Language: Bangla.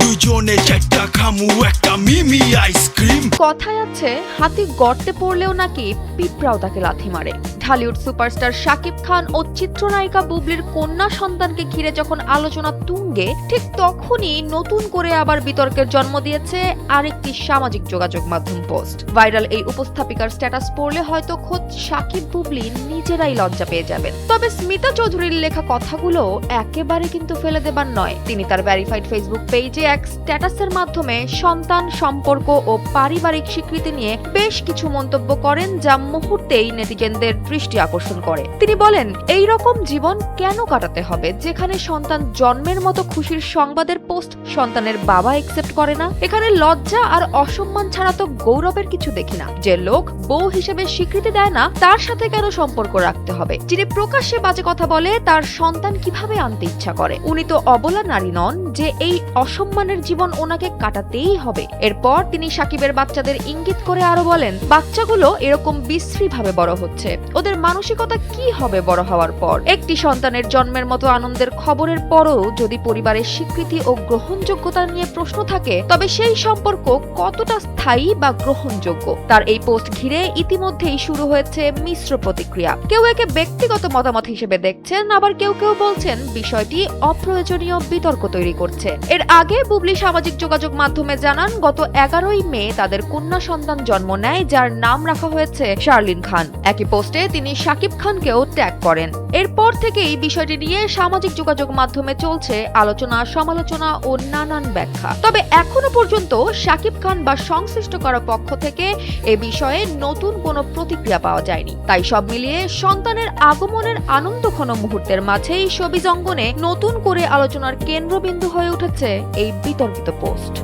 দুজনে চারটা খামু একটা মিমি আইসক্রিম। কথায় আছে হাতি গর্তে পড়লেও নাকি পিঁপড়াও তাকে লাথি মারে। ঢালিউড সুপারস্টার শাকিব খান ও চিত্রনায়িকা বুবলির কন্যা সন্তানকে ঘিরে যখন আলোচনা তুঙ্গে, ঠিক তখনই নতুন করে আবার বিতর্কের জন্ম দিয়েছে আরেকটি সামাজিক যোগাযোগ মাধ্যম পোস্ট। ভাইরাল এই উপস্থাপিকার স্ট্যাটাস পড়লে হয়তো খোদ শাকিব বুবলি নিজেরাই লজ্জা পেয়ে যাবেন। তবে স্মিতা চৌধুরীর লেখা কথাগুলো একেবারে কিন্তু ফেলে দেবার নয়। তিনি তার ভেরিফাইড ফেসবুক পেজে এক স্ট্যাটাসের মাধ্যমে সন্তান, সম্পর্ক ও পারিবারিক স্বীকৃতি নিয়ে বেশ কিছু মন্তব্য করেন, যা মুহূর্তেই নেটিজেনদের দৃষ্টি আকর্ষণ করে। তিনি বলেন, এই রকম জীবন কেন কাটাতে হবে যেখানে সন্তান জন্মের মতো খুশির সংবাদের পোস্ট সন্তানের বাবা একসেপ্ট করে না? এখানে লজ্জা আর অসম্মান ছাড়া তো গৌরবের কিছু দেখি না। যে লোক বউ হিসেবে স্বীকৃতি দেয় না, তার সাথে কেন সম্পর্ক রাখতে হবে? যিনি প্রকাশ্যে বাজে কথা বলে, তার সন্তান কিভাবে আনতে ইচ্ছা করে? উনি তো অবলা নারী নন যে এই অসম্মানের জীবন ওনাকে কাটাতেই হবে। এরপর তিনি সাকিবের বাচ্চাদের ইঙ্গিত করে আরো বলেন, বাচ্চাগুলো এরকম বিশ্রী ভাবে বড় হচ্ছে, ওদের মানসিকতা কি হবে বড় হওয়ার পর? একটি সন্তানের জন্মের মতো আনন্দের খবরের পরও যদি পরিবারের স্বীকৃতি ও গ্রহণযোগ্যতা নিয়ে প্রশ্ন থাকে, তবে সেই সম্পর্ক কতটা স্থায়ী বা গ্রহণযোগ্য? তার এই পোস্ট ঘিরে ইতিমধ্যেই শুরু হয়েছে মিশ্র প্রতিক্রিয়া। কেউ একে ব্যক্তিগত মতামত হিসেবে দেখছেন, আবার কেউ কেউ বলছেন বিষয়টি অপ্রয়োজনীয় বিতর্ক তৈরি করছে। এর আগে বুবলি সামাজিক যোগাযোগ মাধ্যমে জানান, গত 11ই মে তাদের কন্যা সন্তান জন্ম নেয়, যার নাম রাখা হয়েছে শার্লিন খান। একই পোস্টে তিনি শাকিব খানকেও ট্যাগ করেন। এরপর থেকেই বিষয়টি নিয়ে সামাজিক যোগাযোগ মাধ্যমে চলছে আলোচনা, সমালোচনা ও নানান ব্যাখ্যা। তবে এখনো পর্যন্ত শাকিব খান বা সংশ্লিষ্ট কারো পক্ষ থেকে এ বিষয়ে নতুন কোনো প্রতিক্রিয়া পাওয়া যায়নি। তাই সব মিলিয়ে সন্তানের আগমনের আনন্দঘন মুহূর্তের মাঝেই শোবিজ অঙ্গনে নতুন করে আলোচনার কেন্দ্রবিন্দু হয়ে উঠেছে এই বিতর্কিত পোস্ট।